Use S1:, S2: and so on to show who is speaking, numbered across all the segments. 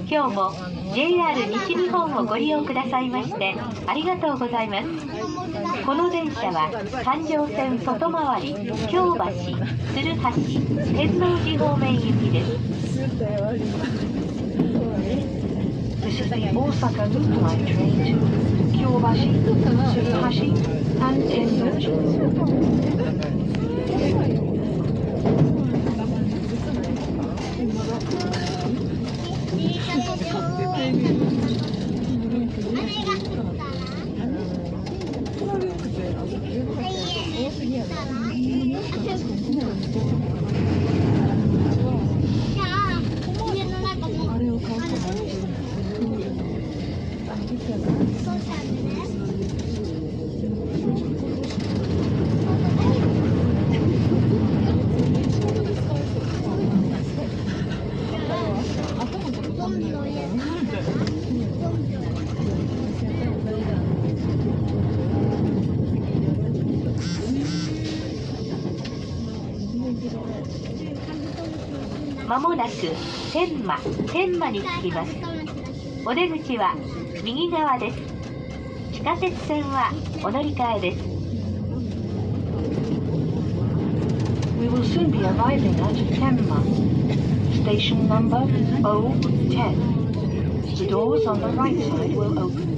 S1: 今日も JR 西日本をご利用くださいましてありがとうございます。この電車は環状線外回り京橋、鶴橋、天王寺方面行きです。
S2: This is the Osaka Loop Line train to Kyobashi, Tsuruhashi, and Tennoji.
S1: まもなく天満に着きます。お出口は右側です。地下鉄線はお乗り換えです。
S2: We will soon be arriving at Tenma. Station number O10. The doors on the right side will open.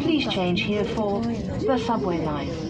S2: Please change here for the subway line.